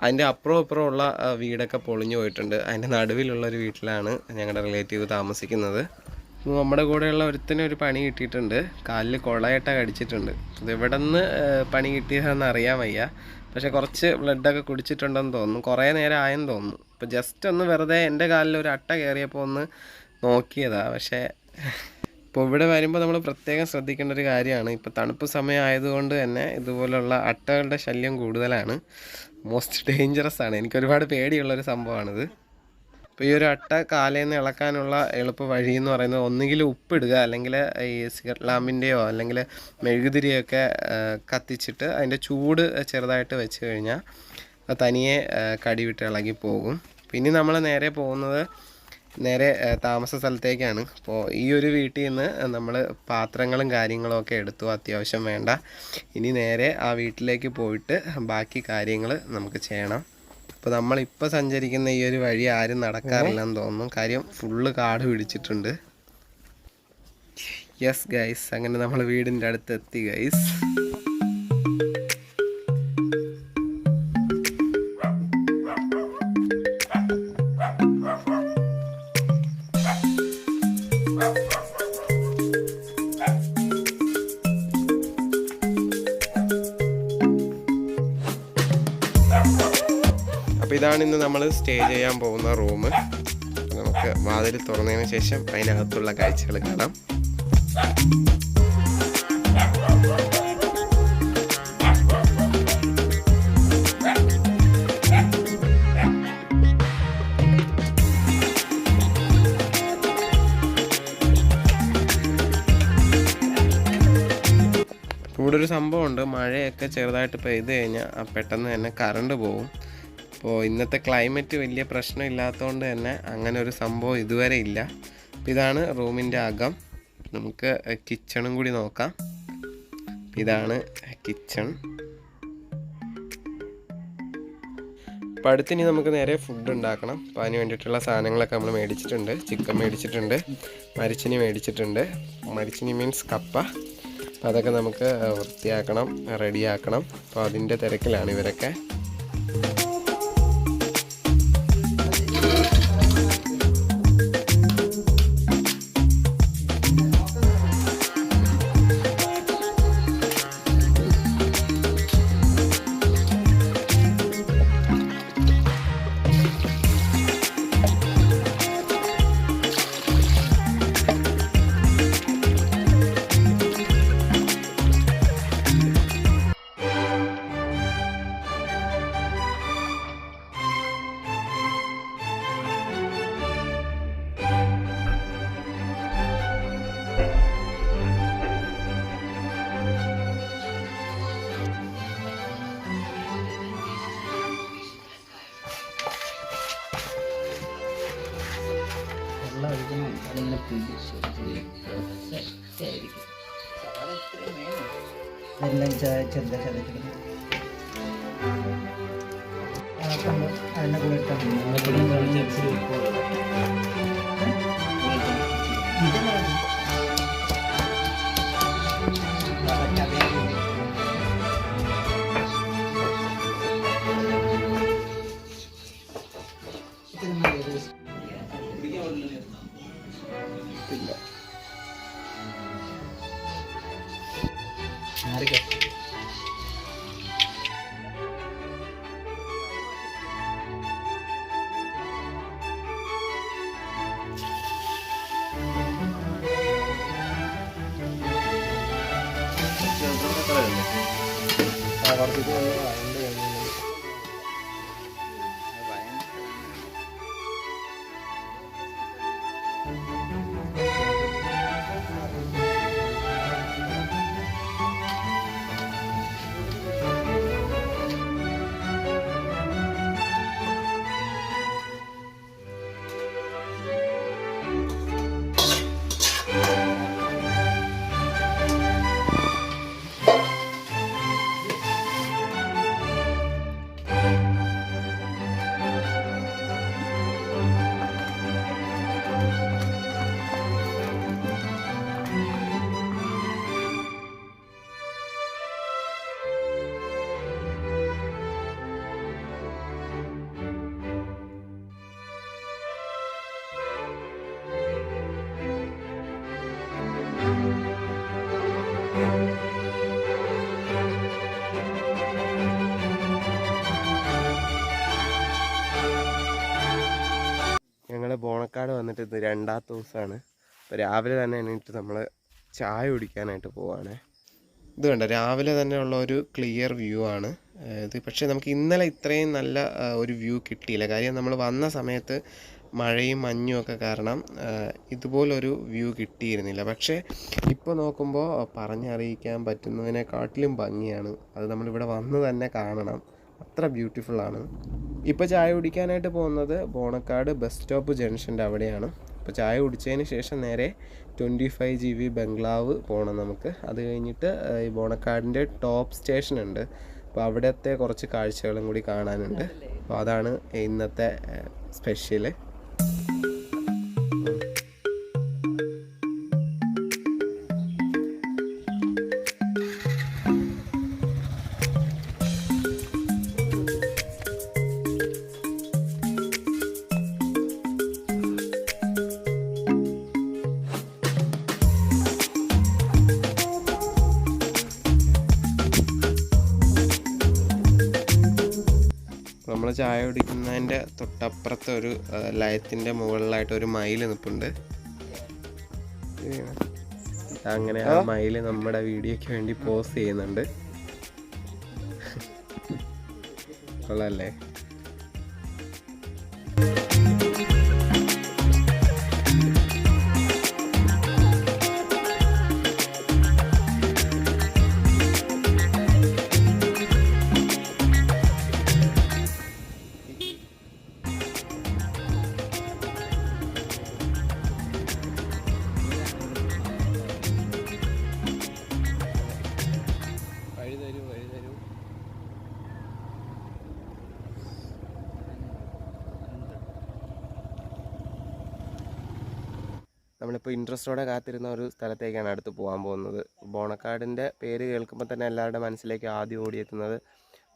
അതിൻ്റെ അപ്പുറമുള്ള വീടൊക്കെ പൊളിഞ്ഞു പോയിട്ടുണ്ട്. അതിൻ്റെ നടുവിലുള്ളൊരു വീട്ടിലാണ് ഞങ്ങളുടെ റിലേറ്റീവ് താമസിക്കുന്നത്. നമ്മുടെ കൂടെയുള്ള ഒരുത്തന്നെ ഒരു പണി കിട്ടിയിട്ടുണ്ട്, കാലിൽ കൊളയട്ട കടിച്ചിട്ടുണ്ട്. അത് എവിടെ നിന്ന് പണി കിട്ടിയതെന്ന് അറിയാൻ വയ്യ, പക്ഷെ കുറച്ച് ബ്ലഡൊക്കെ കുടിച്ചിട്ടുണ്ടെന്ന് തോന്നുന്നു. കുറേ നേരം ആയെന്ന് തോന്നുന്നു. അപ്പോൾ ജസ്റ്റ് ഒന്ന് വെറുതെ എൻ്റെ കാലിൽ ഒരു അട്ട കയറിയപ്പോൾ ഒന്ന് നോക്കിയതാണ്. പക്ഷേ ഇപ്പോൾ ഇവിടെ വരുമ്പോൾ നമ്മൾ പ്രത്യേകം ശ്രദ്ധിക്കേണ്ട ഒരു കാര്യമാണ്, ഇപ്പോൾ തണുപ്പ് സമയം ആയതുകൊണ്ട് തന്നെ ഇതുപോലുള്ള അട്ടകളുടെ ശല്യം കൂടുതലാണ്. മോസ്റ്റ് ഡേഞ്ചറസ് ആണ്. എനിക്കൊരുപാട് പേടിയുള്ളൊരു സംഭവമാണിത്. അപ്പോൾ ഈ ഒരു അട്ട കാലേന്ന് ഇളക്കാനുള്ള എളുപ്പ വഴി എന്ന് പറയുന്നത് ഒന്നുകിൽ ഉപ്പിടുക, അല്ലെങ്കിൽ ഈ സിഗരറ്റ് ലാമ്പിൻ്റെയോ അല്ലെങ്കിൽ മെഴുകുതിരിയൊക്കെ കത്തിച്ചിട്ട് അതിൻ്റെ ചൂട് ചെറുതായിട്ട് വെച്ച് കഴിഞ്ഞാൽ അത് തനിയെ കടിവിട്ട് ഇളകി പോകും. പിന്നെ നമ്മൾ നേരെ പോകുന്നത് താമസ സ്ഥലത്തേക്കാണ്. അപ്പോൾ ഈ ഒരു വീട്ടിൽ നിന്ന് നമ്മൾ പാത്രങ്ങളും കാര്യങ്ങളും ഒക്കെ എടുത്തു, അത്യാവശ്യം വേണ്ട. ഇനി നേരെ ആ വീട്ടിലേക്ക് പോയിട്ട് ബാക്കി കാര്യങ്ങൾ നമുക്ക് ചെയ്യണം. അപ്പോൾ നമ്മളിപ്പോൾ സഞ്ചരിക്കുന്ന ഈ ഒരു വഴി ആരും നടക്കാറില്ലെന്ന് തോന്നുന്നു, കാര്യം ഫുള്ള് കാട് പിടിച്ചിട്ടുണ്ട്. യെസ് ഗൈസ്, അങ്ങനെ നമ്മൾ വീടിൻ്റെ അടുത്ത് എത്തി ഗൈസ്. അപ്പോൾ ഇതാണ് ഇന്ന് നമ്മൾ സ്റ്റേ ചെയ്യാൻ പോകുന്ന റൂം. നമുക്ക് വാതിൽ തുറന്നതിന് ശേഷം അതിനകത്തുള്ള കാഴ്ചകൾ കാണാം. ഇവിടെ ഒരു സംഭവമുണ്ട്, മഴയൊക്കെ ചെറുതായിട്ട് പെയ്ത് കഴിഞ്ഞാൽ പെട്ടെന്ന് തന്നെ കറണ്ട് പോകും. അപ്പോൾ ഇന്നത്തെ ക്ലൈമറ്റ് വലിയ പ്രശ്നമില്ലാത്തതുകൊണ്ട് തന്നെ അങ്ങനെ ഒരു സംഭവം ഇതുവരെ ഇല്ല. അപ്പോൾ ഇതാണ് റൂമിൻ്റെ അകം. നമുക്ക് കിച്ചണും കൂടി നോക്കാം. ഇതാണ് കിച്ചൺ. അപ്പോൾ അടുത്തിനി നമുക്ക് നേരെ ഫുഡ് ഉണ്ടാക്കണം. അപ്പോൾ അതിന് വേണ്ടിയിട്ടുള്ള സാധനങ്ങളൊക്കെ നമ്മൾ മേടിച്ചിട്ടുണ്ട്. ചിക്കൻ മേടിച്ചിട്ടുണ്ട്, മരിച്ചിനി മേടിച്ചിട്ടുണ്ട്. മരിച്ചിനി മീൻസ് കപ്പ. അപ്പോൾ അതൊക്കെ നമുക്ക് വൃത്തിയാക്കണം, റെഡിയാക്കണം. അപ്പോൾ അതിൻ്റെ തിരക്കിലാണ് ഇവരൊക്കെ. എല്ലാം ചെറുതാക്കി അതിനെ കൂടെ ഞങ്ങൾ ബോണക്കാട് വന്നിട്ട് ഇത് രണ്ടാമത്തെ ദിവസമാണ്. അപ്പോൾ രാവിലെ തന്നെ എണീറ്റ് നമ്മൾ ചായ കുടിക്കാനായിട്ട് പോവാണ്. ഇത് കണ്ട രാവിലെ തന്നെ ഉള്ള ഒരു ക്ലിയർ വ്യൂ ആണ് ഇത്. പക്ഷേ നമുക്ക് ഇന്നലെ ഇത്രയും നല്ല ഒരു വ്യൂ കിട്ടിയില്ല. കാര്യം നമ്മൾ വന്ന സമയത്ത് മഴയും മഞ്ഞും ഒക്കെ കാരണം ഇതുപോലൊരു വ്യൂ കിട്ടിയിരുന്നില്ല. പക്ഷേ ഇപ്പോൾ നോക്കുമ്പോൾ പറഞ്ഞറിയിക്കാൻ പറ്റുന്നതിനെക്കാട്ടിലും ഭംഗിയാണ്. അത് നമ്മളിവിടെ വന്ന് തന്നെ കാണണം, അത്ര ബ്യൂട്ടിഫുള്ളാണ്. ഇപ്പോൾ ചായ കുടിക്കാനായിട്ട് പോകുന്നത് ബോണക്കാട് ബസ് സ്റ്റോപ്പ് ജംഗ്ഷൻ്റെ അവിടെയാണ്. അപ്പോൾ ചായ കുടിച്ചതിന് ശേഷം നേരെ 25 GB ബംഗ്ലാവ് പോകണം നമുക്ക്. അത് കഴിഞ്ഞിട്ട് ഈ ബോണക്കാടിൻ്റെ ടോപ്പ് സ്റ്റേഷൻ ഉണ്ട്. അപ്പോൾ അവിടുത്തെ കുറച്ച് കാഴ്ചകളും കൂടി കാണാനുണ്ട്. അപ്പോൾ അതാണ് ഇന്നത്തെ സ്പെഷ്യൽ. നമ്മൾ ചായ കുടിക്കുന്നതിൻ്റെ തൊട്ടപ്പുറത്ത് ഒരു ലയത്തിൻ്റെ മുകളിലായിട്ട് ഒരു മയിൽ നിൽപ്പുണ്ട്. അങ്ങനെ ആ മയിൽ നമ്മുടെ വീഡിയോയ്ക്ക് വേണ്ടി പോസ്റ്റ് ചെയ്യുന്നുണ്ട്. കൊള്ളാല്ലേ? നമ്മളിപ്പോൾ ഇൻട്രസ്റ്റോടെ കാത്തിരുന്ന ഒരു സ്ഥലത്തേക്കാണ് അടുത്ത് പോകാൻ പോകുന്നത്. ബോണക്കാടിൻ്റെ പേര് കേൾക്കുമ്പോൾ തന്നെ എല്ലാവരുടെ മനസ്സിലേക്ക് ആദ്യം ഓടിയെത്തുന്നത്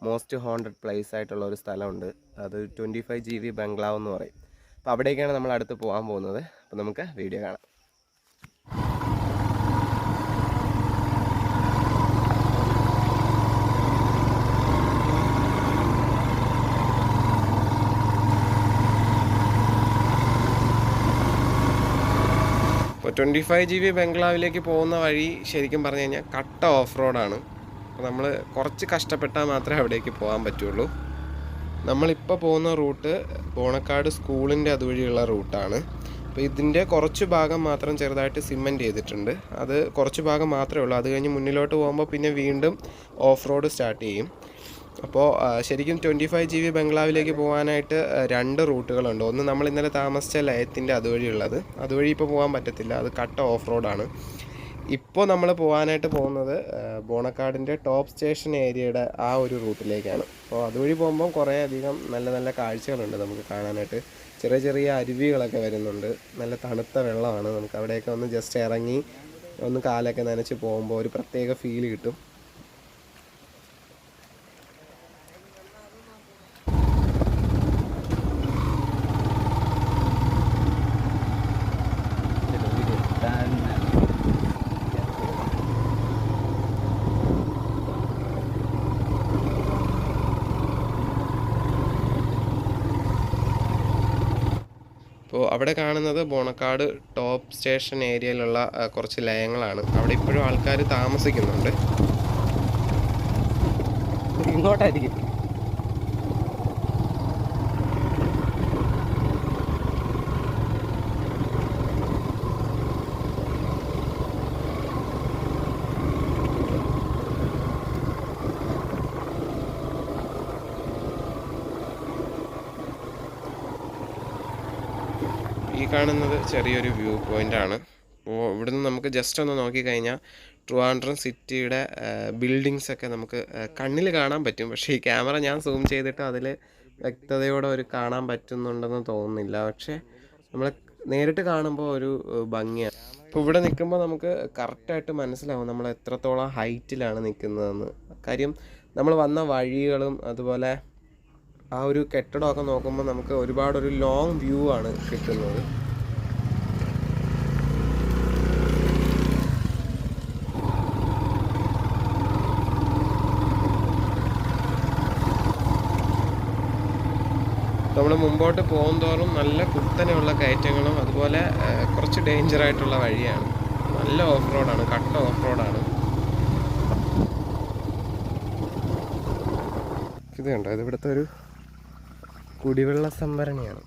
മോസ്റ്റ് ഹോണ്ടഡ് പ്ലേസ് ആയിട്ടുള്ള ഒരു സ്ഥലമുണ്ട്. അത് 25 GB ബംഗ്ലാവ് എന്ന് പറയും. അപ്പോൾ അവിടേക്കാണ് നമ്മൾ അടുത്ത് പോകാൻ പോകുന്നത്. അപ്പോൾ നമുക്ക് വീഡിയോ കാണാം. ഇപ്പോൾ 25 GB ബംഗ്ലാവിലേക്ക് പോകുന്ന വഴി ശരിക്കും പറഞ്ഞു കഴിഞ്ഞാൽ കട്ട ഓഫ് റോഡാണ്. അപ്പോൾ നമ്മൾ കുറച്ച് കഷ്ടപ്പെട്ടാൽ മാത്രമേ അവിടേക്ക് പോകാൻ പറ്റുള്ളൂ. നമ്മളിപ്പോൾ പോകുന്ന റൂട്ട് ബോണക്കാട് സ്കൂളിൻ്റെ അതുവഴിയുള്ള റൂട്ടാണ്. അപ്പോൾ ഇതിൻ്റെ കുറച്ച് ഭാഗം മാത്രം ചെറുതായിട്ട് സിമെൻറ്റ് ചെയ്തിട്ടുണ്ട്. അത് കുറച്ച് ഭാഗം മാത്രമേ ഉള്ളൂ. അത് കഴിഞ്ഞ് മുന്നിലോട്ട് പോകുമ്പോൾ പിന്നെ വീണ്ടും ഓഫ് റോഡ് സ്റ്റാർട്ട് ചെയ്യും. അപ്പോൾ ശരിക്കും 25 GB ബംഗ്ലാവിലേക്ക് പോകാനായിട്ട് 2 റൂട്ടുകളുണ്ട്. ഒന്ന് നമ്മൾ ഇന്നലെ താമസിച്ച ലയത്തിൻ്റെ അതുവഴിയുള്ളത്. അതുവഴി ഇപ്പോൾ പോകാൻ പറ്റത്തില്ല, അത് കട്ട ഓഫ് റോഡാണ്. ഇപ്പോൾ നമ്മൾ പോകാനായിട്ട് പോകുന്നത് ബോണക്കാടിൻ്റെ ടോപ്പ് സ്റ്റേഷൻ ഏരിയയുടെ ആ ഒരു റൂട്ടിലേക്കാണ്. അപ്പോൾ അതുവഴി പോകുമ്പോൾ കുറേ അധികം നല്ല നല്ല കാഴ്ചകളുണ്ട് നമുക്ക് കാണാനായിട്ട്. ചെറിയ ചെറിയ അരുവികളൊക്കെ വരുന്നുണ്ട്, നല്ല തണുത്ത വെള്ളമാണ്. നമുക്ക് അവിടെയൊക്കെ ഒന്ന് ജസ്റ്റ് ഇറങ്ങി ഒന്ന് കാലൊക്കെ നനച്ച് പോകുമ്പോൾ ഒരു പ്രത്യേക ഫീൽ കിട്ടും. അപ്പോൾ അവിടെ കാണുന്നത് ബോണക്കാട് ടോപ്പ് സ്റ്റേഷൻ ഏരിയയിലുള്ള കുറച്ച് ലയങ്ങളാണ്. അവിടെ ഇപ്പോഴും ആൾക്കാർ താമസിക്കുന്നുണ്ട്. ഇങ്ങോട്ടായിരിക്കും. ഈ കാണുന്നത് ചെറിയൊരു വ്യൂ പോയിൻ്റാണ്. അപ്പോൾ ഇവിടുന്ന് നമുക്ക് ജസ്റ്റ് ഒന്ന് നോക്കിക്കഴിഞ്ഞാൽ ട്രിവാൻഡ്രം സിറ്റിയുടെ ബിൽഡിങ്സൊക്കെ നമുക്ക് കണ്ണിൽ കാണാൻ പറ്റും. പക്ഷേ ഈ ക്യാമറ ഞാൻ സൂം ചെയ്തിട്ട് അതിൽ വ്യക്തതയോടെ ഒരു കാണാൻ പറ്റുന്നുണ്ടെന്ന് തോന്നുന്നില്ല. പക്ഷേ നമ്മൾ നേരിട്ട് കാണുമ്പോൾ ഒരു ഭംഗിയാണ്. അപ്പോൾ ഇവിടെ നിൽക്കുമ്പോൾ നമുക്ക് കറക്റ്റായിട്ട് മനസ്സിലാവും നമ്മൾ എത്രത്തോളം ഹൈറ്റിലാണ് നിൽക്കുന്നതെന്ന്. കാര്യം നമ്മൾ വന്ന വഴികളും അതുപോലെ ആ ഒരു കെട്ടിടമൊക്കെ നോക്കുമ്പോൾ നമുക്ക് ഒരുപാടൊരു ലോങ് വ്യൂ ആണ് കിട്ടുന്നത്. നമ്മൾ മുമ്പോട്ട് പോകുന്തോറും നല്ല കുത്തനെയുള്ള കയറ്റങ്ങളും അതുപോലെ കുറച്ച് ഡേഞ്ചറായിട്ടുള്ള വഴിയാണ്. നല്ല ഓഫ് റോഡാണ്, കട്ട ഓഫ് റോഡാണ്. ഇത് കണ്ടോ, ഇത് ഇവിടുത്തെ ഒരു കുടിവെള്ള സംഭരണിയാണ്.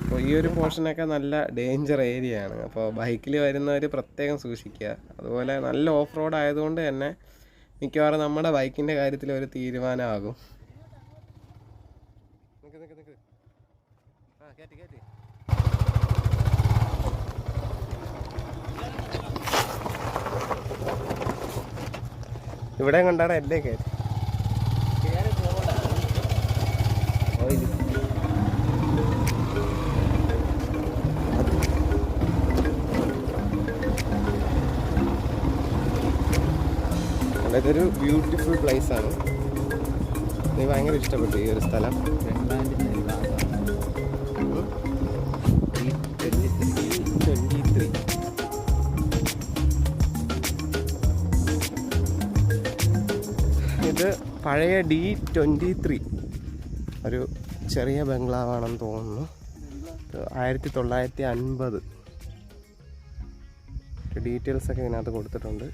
അപ്പോൾ ഈ ഒരു പോർഷനൊക്കെ നല്ല ഡേഞ്ചർ ഏരിയ ആണ്. അപ്പോൾ ബൈക്കിൽ വരുന്നവർ പ്രത്യേകം സൂക്ഷിക്കുക. അതുപോലെ നല്ല ഓഫ് റോഡ് ആയതുകൊണ്ട് തന്നെ മിക്കവാറും നമ്മുടെ ബൈക്കിൻ്റെ കാര്യത്തിൽ ഒരു തീരുമാനമാകും. ഇവിടെ കണ്ടാടാ എല്ലേ കയറ്റി ഇതൊരു ബ്യൂട്ടിഫുൾ പ്ലേസ് ആണ്. എനിക്ക് ഭയങ്കര ഇഷ്ടപ്പെട്ടു ഈ ഒരു സ്ഥലം. ഇത് പഴയ D23 ഒരു ചെറിയ ബംഗ്ലാവാണെന്ന് തോന്നുന്നു. 1950 ഡീറ്റെയിൽസൊക്കെ ഇതിനകത്ത് കൊടുത്തിട്ടുണ്ട്.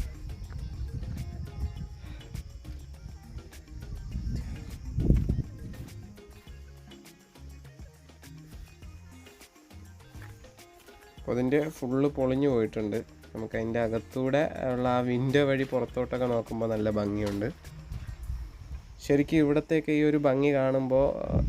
അപ്പോൾ അതിൻ്റെ ഫുള്ള് പൊളിഞ്ഞു പോയിട്ടുണ്ട്. നമുക്ക് അതിൻ്റെ അകത്തൂടെ ഉള്ള ആ വിൻഡോ വഴി പുറത്തോട്ടൊക്കെ നോക്കുമ്പോൾ നല്ല ഭംഗിയുണ്ട്. ശരിക്കും ഇവിടത്തേക്ക് ഈ ഒരു ഭംഗി കാണുമ്പോൾ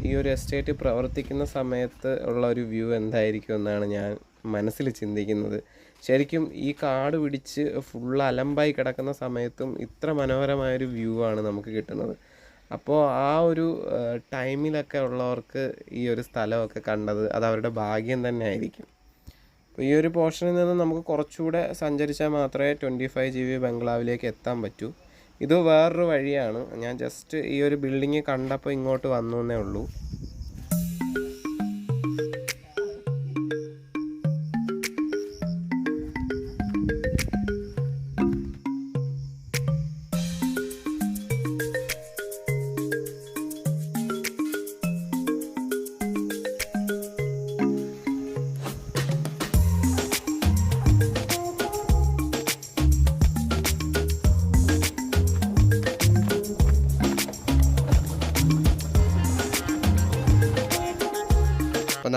ഈ ഒരു എസ്റ്റേറ്റ് പ്രവർത്തിക്കുന്ന സമയത്ത് ഉള്ള ഒരു വ്യൂ എന്തായിരിക്കും എന്നാണ് ഞാൻ മനസ്സിൽ ചിന്തിക്കുന്നത്. ശരിക്കും ഈ കാട് പിടിച്ച് ഫുള്ള് അലമ്പായി കിടക്കുന്ന സമയത്തും ഇത്ര മനോഹരമായൊരു വ്യൂ ആണ് നമുക്ക് കിട്ടുന്നത്. അപ്പോൾ ആ ഒരു ടൈമിലൊക്കെ ഉള്ളവർക്ക് ഈ ഒരു സ്ഥലമൊക്കെ കണ്ടത് അത് അവരുടെ ഭാഗ്യം തന്നെ ആയിരിക്കും. അപ്പോൾ ഈ ഒരു പോർഷനിൽ നിന്ന് നമുക്ക് കുറച്ചുകൂടെ സഞ്ചരിച്ചാൽ മാത്രമേ 25 GB ബംഗ്ലാവിലേക്ക് എത്താൻ പറ്റൂ. ഇത് വേറൊരു വഴിയാണ്. ഞാൻ ജസ്റ്റ് ഈ ഒരു ബിൽഡിങ് കണ്ടപ്പോൾ ഇങ്ങോട്ട് വന്നു എന്നേ ഉള്ളൂ.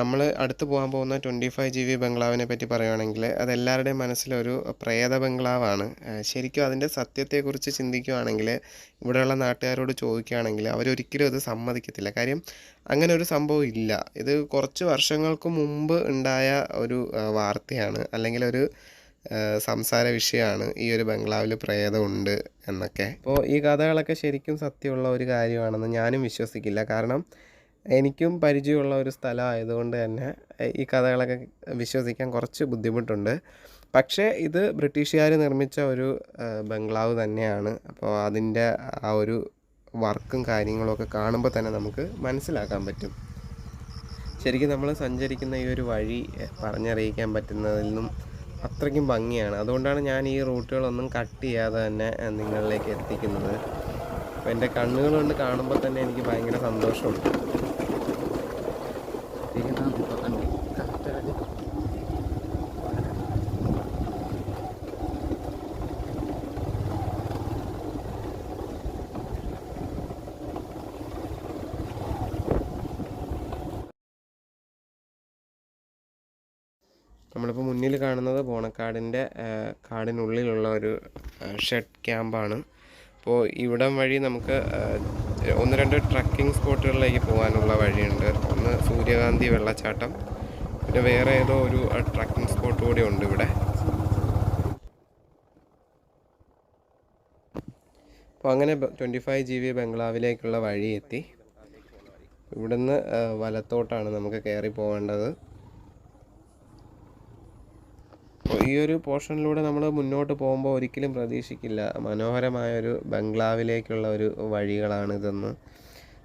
നമ്മൾ അടുത്ത് പോകാൻ പോകുന്ന 25 GB ബംഗ്ലാവിനെ പറ്റി പറയുകയാണെങ്കിൽ അതെല്ലാവരുടെയും മനസ്സിലൊരു പ്രേത ബംഗ്ലാവാണ്. ശരിക്കും അതിൻ്റെ സത്യത്തെക്കുറിച്ച് ചിന്തിക്കുകയാണെങ്കിൽ ഇവിടെയുള്ള നാട്ടുകാരോട് ചോദിക്കുകയാണെങ്കിൽ അവരൊരിക്കലും ഇത് സമ്മതിക്കത്തില്ല. കാര്യം അങ്ങനെ ഒരു സംഭവം ഇല്ല. ഇത് കുറച്ച് വർഷങ്ങൾക്ക് മുമ്പ് ഉണ്ടായ ഒരു വാർത്തയാണ്, അല്ലെങ്കിൽ ഒരു സംസാര വിഷയമാണ് ഈ ഒരു ബംഗ്ലാവിൽ പ്രേതമുണ്ട് എന്നൊക്കെ. അപ്പോൾ ഈ കഥകളൊക്കെ ശരിക്കും സത്യമുള്ള ഒരു കാര്യമാണെന്ന് ഞാനും വിശ്വസിക്കില്ല. കാരണം എനിക്കും പരിചയമുള്ള ഒരു സ്ഥലമായതുകൊണ്ട് തന്നെ ഈ കഥകളൊക്കെ വിശ്വസിക്കാൻ കുറച്ച് ബുദ്ധിമുട്ടുണ്ട്. പക്ഷേ ഇത് ബ്രിട്ടീഷുകാർ നിർമ്മിച്ച ഒരു ബംഗ്ലാവ് തന്നെയാണ്. അപ്പോൾ അതിൻ്റെ ആ ഒരു വർക്കും കാര്യങ്ങളൊക്കെ കാണുമ്പോൾ തന്നെ നമുക്ക് മനസ്സിലാക്കാൻ പറ്റും. ശരിക്കും നമ്മൾ സഞ്ചരിക്കുന്ന ഈ ഒരു വഴി പറഞ്ഞറിയിക്കാൻ പറ്റുന്നതിൽ നിന്നും അത്രയ്ക്കും ഭംഗിയാണ്. അതുകൊണ്ടാണ് ഞാൻ ഈ റൂട്ടുകളൊന്നും കട്ട് ചെയ്യാതെ തന്നെ നിങ്ങളിലേക്ക് എത്തിക്കുന്നത്. അപ്പോൾ എൻ്റെ കണ്ണുകൾ കൊണ്ട് കാണുമ്പോൾ തന്നെ എനിക്ക് ഭയങ്കര സന്തോഷമുണ്ട്. നമ്മളിപ്പോൾ മുന്നിൽ കാണുന്നത് ബോണക്കാടിൻ്റെ കാടിനുള്ളിലുള്ള ഒരു ഷെഡ് ക്യാമ്പാണ്. അപ്പോൾ ഇവിടം വഴി നമുക്ക് 1-2 ട്രക്കിംഗ് സ്പോട്ടുകളിലേക്ക് പോകാനുള്ള വഴിയുണ്ട്. ഒന്ന് സൂര്യകാന്തി വെള്ളച്ചാട്ടം, പിന്നെ വേറെ ഏതോ ഒരു ട്രക്കിംഗ് സ്പോട്ട് കൂടി ഉണ്ട് ഇവിടെ. അപ്പോൾ അങ്ങനെ 25 GB ബംഗ്ലാവിലേക്കുള്ള വഴി എത്തി. ഇവിടുന്ന് വലത്തോട്ടാണ് നമുക്ക് കയറി പോകേണ്ടത്. അപ്പോൾ ഈ ഒരു പോർഷനിലൂടെ നമ്മൾ മുന്നോട്ട് പോകുമ്പോൾ ഒരിക്കലും പ്രതീക്ഷിക്കില്ല മനോഹരമായൊരു ബംഗ്ലാവിലേക്കുള്ള ഒരു വഴികളാണിതെന്ന്.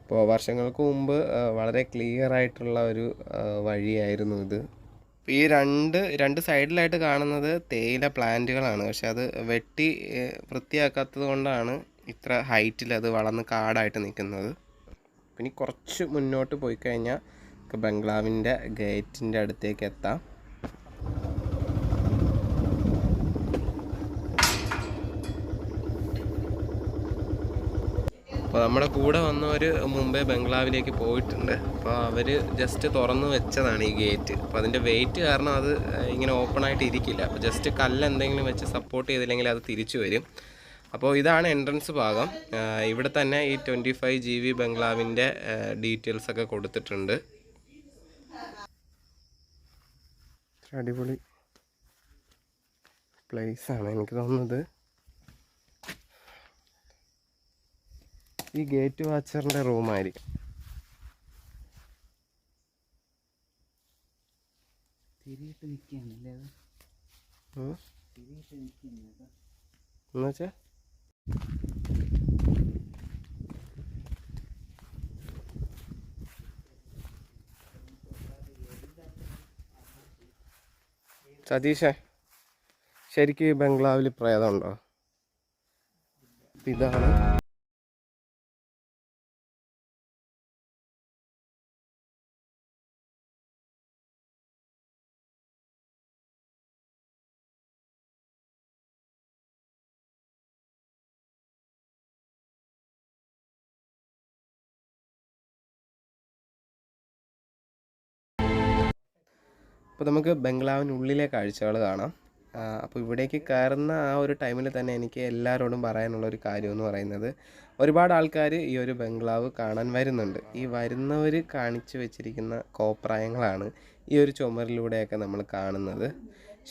അപ്പോൾ വർഷങ്ങൾക്ക് മുമ്പ് വളരെ ക്ലിയർ ആയിട്ടുള്ള ഒരു വഴിയായിരുന്നു ഇത്. ഈ രണ്ട് സൈഡിലായിട്ട് കാണുന്നത് തേയില പ്ലാന്റുകളാണ്. പക്ഷെ അത് വെട്ടി വൃത്തിയാക്കാത്തത് കൊണ്ടാണ് ഇത്ര ഹൈറ്റിൽ അത് വളർന്ന് കാടായിട്ട് നിൽക്കുന്നത്. പിന്നെ കുറച്ച് മുന്നോട്ട് പോയി കഴിഞ്ഞാൽ ബംഗ്ലാവിൻ്റെ ഗേറ്റിൻ്റെ അടുത്തേക്ക് എത്താം. അപ്പോൾ നമ്മുടെ കൂടെ വന്നവർ മുമ്പേ ബംഗ്ലാവിലേക്ക് പോയിട്ടുണ്ട്. അപ്പോൾ അവർ ജസ്റ്റ് തുറന്ന് വെച്ചതാണ് ഈ ഗേറ്റ്. അപ്പോൾ അതിൻ്റെ വെയിറ്റ് കാരണം അത് ഇങ്ങനെ ഓപ്പണായിട്ട് ഇരിക്കില്ല. അപ്പോൾ ജസ്റ്റ് കല്ല് എന്തെങ്കിലും വെച്ച് സപ്പോർട്ട് ചെയ്തില്ലെങ്കിൽ അത് തിരിച്ചു വരും. അപ്പോൾ ഇതാണ് എൻട്രൻസ് ഭാഗം. ഇവിടെ തന്നെ ഈ 25 GB ബംഗ്ലാവിൻ്റെ ഡീറ്റെയിൽസൊക്കെ കൊടുത്തിട്ടുണ്ട്. അടിപൊളി പ്ലേസാണ് എനിക്ക് തോന്നുന്നത്. ഈ ഗേറ്റ് വാച്ചറിൻ്റെ റൂമായിരിക്കും. എന്നുവെച്ചാ സതീഷേ, ശരിക്കും ഈ ബംഗ്ലാവിൽ പ്രേതമുണ്ടോ? ഇതാണ് അപ്പോൾ നമുക്ക് ബംഗ്ലാവിനുള്ളിലെ കാഴ്ചകൾ കാണാം. അപ്പോൾ ഇവിടേക്ക് കയറുന്ന ആ ഒരു ടൈമിൽ തന്നെ എനിക്ക് എല്ലാവരോടും പറയാനുള്ളൊരു കാര്യമെന്ന് പറയുന്നത്, ഒരുപാട് ആൾക്കാർ ഈ ഒരു ബംഗ്ലാവ് കാണാൻ വരുന്നുണ്ട്. ഈ വരുന്നവർ കാണിച്ചു വെച്ചിരിക്കുന്ന കോപ്രായങ്ങളാണ് ഈ ഒരു ചുമരിലൂടെയൊക്കെ നമ്മൾ കാണുന്നത്.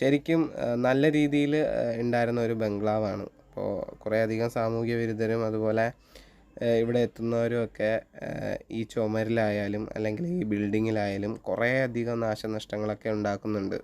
ശരിക്കും നല്ല രീതിയിൽ ഉണ്ടായിരുന്ന ഒരു ബംഗ്ലാവാണ്. അപ്പോൾ കുറേയധികം സാമൂഹ്യ വിരുദ്ധരും അതുപോലെ ഇവിടെ എത്തുന്നവരും ഒക്കെ ഈ ചുമരിലായാലും അല്ലെങ്കിൽ ഈ ബിൽഡിങ്ങിലായാലും കുറേയധികം നാശനഷ്ടങ്ങളൊക്കെ ഉണ്ടാക്കുന്നുണ്ട്.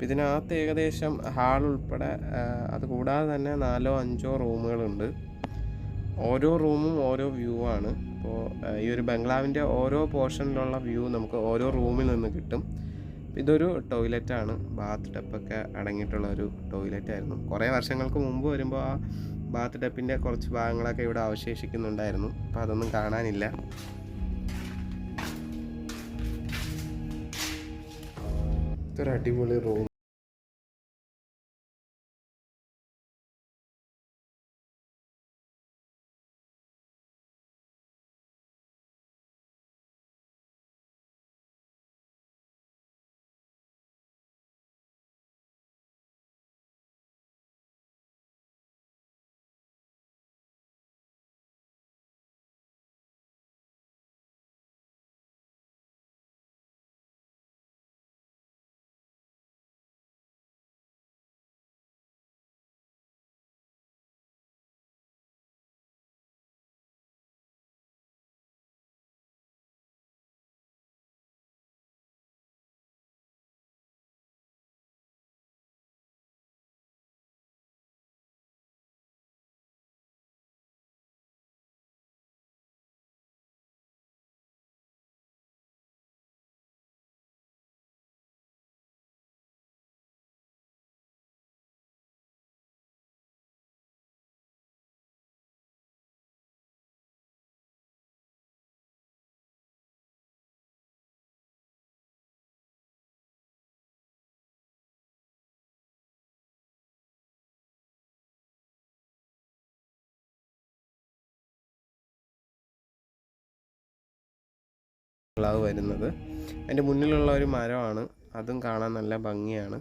ഇതിനകത്ത് ഏകദേശം ഹാൾ ഉൾപ്പെടെ അതുകൂടാതെ തന്നെ 4-5 റൂമുകളുണ്ട്. ഓരോ റൂമും ഓരോ വ്യൂ ആണ്. അപ്പോൾ ഈ ഒരു ബംഗ്ലാവിൻ്റെ ഓരോ പോർഷനിലുള്ള വ്യൂ നമുക്ക് ഓരോ റൂമിൽ നിന്ന് കിട്ടും. ഇതൊരു ടോയ്ലറ്റാണ്, ബാത്ത് ടപ്പൊക്കെ അടങ്ങിയിട്ടുള്ള ഒരു ടോയ്ലറ്റായിരുന്നു. കുറേ വർഷങ്ങൾക്ക് മുമ്പ് വരുമ്പോൾ ആ ബാത്ത് ടപ്പിൻ്റെ കുറച്ച് ഭാഗങ്ങളൊക്കെ ഇവിടെ അവശേഷിക്കുന്നുണ്ടായിരുന്നു. അപ്പോൾ അതൊന്നും കാണാനില്ല. ഇതൊരു അടിപൊളി റൂം. ബംഗ്ലാവ് വരുന്നത് അതിൻ്റെ മുന്നിലുള്ള ഒരു മരമാണ്, അതും കാണാൻ നല്ല ഭംഗിയാണ്.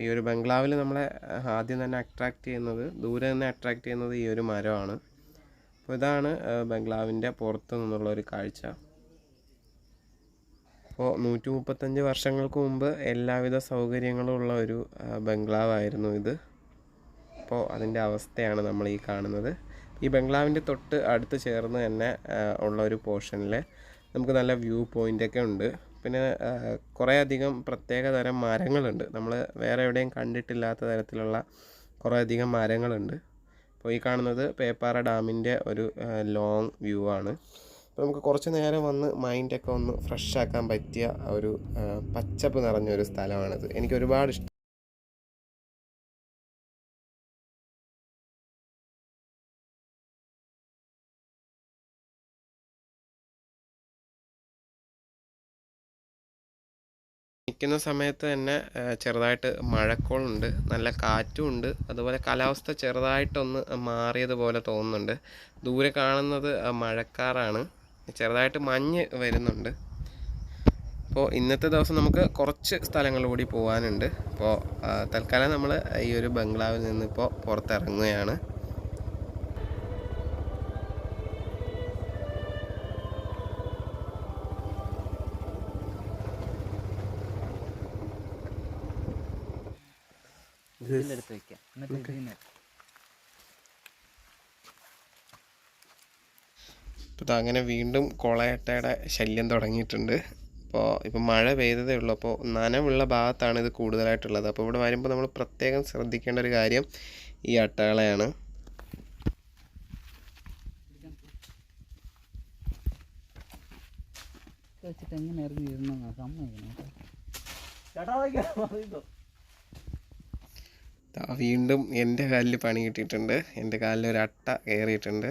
ഈ ഒരു ബംഗ്ലാവിൽ നമ്മളെ ആദ്യം തന്നെ അട്രാക്റ്റ് ചെയ്യുന്നത്, ദൂരെ നിന്ന് അട്രാക്റ്റ് ചെയ്യുന്നത് ഈ ഒരു മരമാണ്. അപ്പോൾ ഇതാണ് ബംഗ്ലാവിൻ്റെ പുറത്തു നിന്നുള്ള ഒരു കാഴ്ച. അപ്പോൾ 135 വർഷങ്ങൾക്ക് മുമ്പ് എല്ലാവിധ സൗകര്യങ്ങളും ഉള്ള ഒരു ബംഗ്ലാവായിരുന്നു ഇത്. അപ്പോൾ അതിൻ്റെ അവസ്ഥയാണ് നമ്മൾ ഈ കാണുന്നത്. ഈ ബംഗ്ലാവിൻ്റെ തൊട്ട് അടുത്ത് ചേർന്ന് തന്നെ ഉള്ള ഒരു പോർഷനിൽ നമുക്ക് നല്ല വ്യൂ പോയിൻ്റൊക്കെ ഉണ്ട്. പിന്നെ കുറേ അധികം പ്രത്യേക തരം മരങ്ങളുണ്ട്, നമ്മൾ വേറെ എവിടെയും കണ്ടിട്ടില്ലാത്ത തരത്തിലുള്ള കുറേ അധികം മരങ്ങളുണ്ട്. അപ്പോൾ ഈ കാണുന്നത് പേപ്പാറ ഡാമിൻ്റെ ഒരു ലോങ് വ്യൂ ആണ്. അപ്പോൾ നമുക്ക് കുറച്ച് നേരം വന്ന് മൈൻഡൊക്കെ ഒന്ന് ഫ്രഷ് ആക്കാൻ പറ്റിയ ഒരു പച്ചപ്പ് നിറഞ്ഞൊരു സ്ഥലമാണിത്. എനിക്ക് ഒരുപാട് ഇഷ്ടം. നിൽക്കുന്ന സമയത്ത് തന്നെ ചെറുതായിട്ട് മഴക്കോളുണ്ട്, നല്ല കാറ്റും ഉണ്ട്. അതുപോലെ കാലാവസ്ഥ ചെറുതായിട്ടൊന്ന് മാറിയതുപോലെ തോന്നുന്നുണ്ട്. ദൂരെ കാണുന്നത് മഴക്കാറാണ്, ചെറുതായിട്ട് മഞ്ഞ് വരുന്നുണ്ട്. അപ്പോൾ ഇന്നത്തെ ദിവസം നമുക്ക് കുറച്ച് സ്ഥലങ്ങൾ കൂടി പോകാനുണ്ട്. അപ്പോൾ തൽക്കാലം നമ്മൾ ഈ ഒരു ബംഗ്ലാവിൽ നിന്നിപ്പോൾ പുറത്തിറങ്ങുകയാണ്. ഇപ്പോൾ അങ്ങനെ വീണ്ടും കോളയട്ടയുടെ ശല്യം തുടങ്ങിയിട്ടുണ്ട്. ഇപ്പം മഴ പെയ്തതേ ഉള്ളൂ, അപ്പോൾ നനവുള്ള ഭാഗത്താണ് ഇത് കൂടുതലായിട്ടുള്ളത്. അപ്പോൾ ഇവിടെ വരുമ്പോൾ നമ്മൾ പ്രത്യേകം ശ്രദ്ധിക്കേണ്ട ഒരു കാര്യം ഈ അട്ടകളെയാണ്. വീണ്ടും എൻ്റെ കാലിൽ പണി കിട്ടിയിട്ടുണ്ട്, എൻ്റെ കാലിൽ ഒരു അട്ട കയറിയിട്ടുണ്ട്.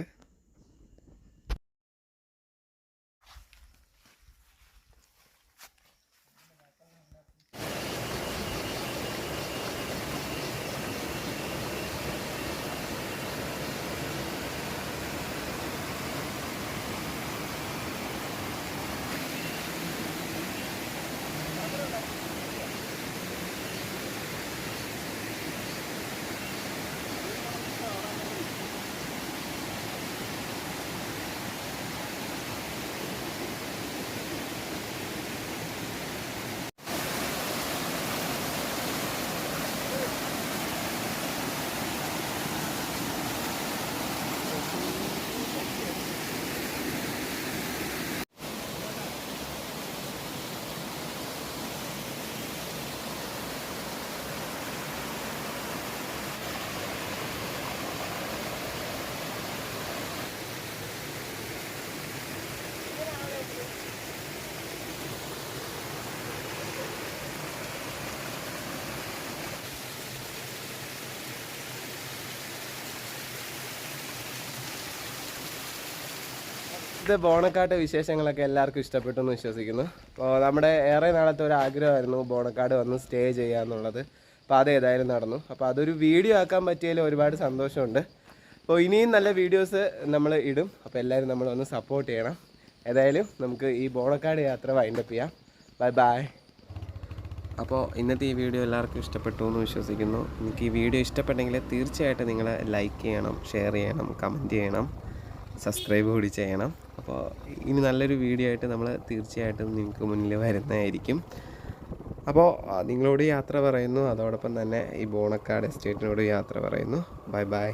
ഇത് ബോണക്കാട് വിശേഷങ്ങളൊക്കെ എല്ലാവർക്കും ഇഷ്ടപ്പെട്ടു എന്ന് വിശ്വസിക്കുന്നു. അപ്പോൾ നമ്മുടെ ഏറെ നാളത്തെ ഒരു ആഗ്രഹമായിരുന്നു ബോണക്കാട് വന്ന് സ്റ്റേ ചെയ്യുക എന്നുള്ളത്. അപ്പോൾ അത് ഏതായാലും നടന്നു. അപ്പോൾ അതൊരു വീഡിയോ ആക്കാൻ പറ്റിയതിൽ ഒരുപാട് സന്തോഷമുണ്ട്. അപ്പോൾ ഇനിയും നല്ല വീഡിയോസ് നമ്മൾ ഇടും. അപ്പോൾ എല്ലാവരും നമ്മളൊന്ന് സപ്പോർട്ട് ചെയ്യണം. ഏതായാലും നമുക്ക് ഈ ബോണക്കാട് യാത്ര വൈൻഡപ്പ് ചെയ്യാം. Bye bye. അപ്പോൾ ഇന്നത്തെ ഈ വീഡിയോ എല്ലാവർക്കും ഇഷ്ടപ്പെട്ടു എന്ന് വിശ്വസിക്കുന്നു. നിങ്ങൾക്ക് ഈ വീഡിയോ ഇഷ്ടപ്പെട്ടെങ്കിൽ തീർച്ചയായിട്ടും നിങ്ങൾ ലൈക്ക് ചെയ്യണം, ഷെയർ ചെയ്യണം, കമൻറ്റ് ചെയ്യണം, സബ്സ്ക്രൈബ് കൂടി ചെയ്യണം. അപ്പോൾ ഇനി നല്ലൊരു വീഡിയോ ആയിട്ട് നമ്മൾ തീർച്ചയായിട്ടും നിങ്ങൾക്ക് മുന്നിൽ വരുന്നതായിരിക്കും. അപ്പോൾ നിങ്ങളോട് യാത്ര പറയുന്നു, അതോടൊപ്പം തന്നെ ഈ ബോണക്കാട് എസ്റ്റേറ്റിനോട് യാത്ര പറയുന്നു. Bye bye.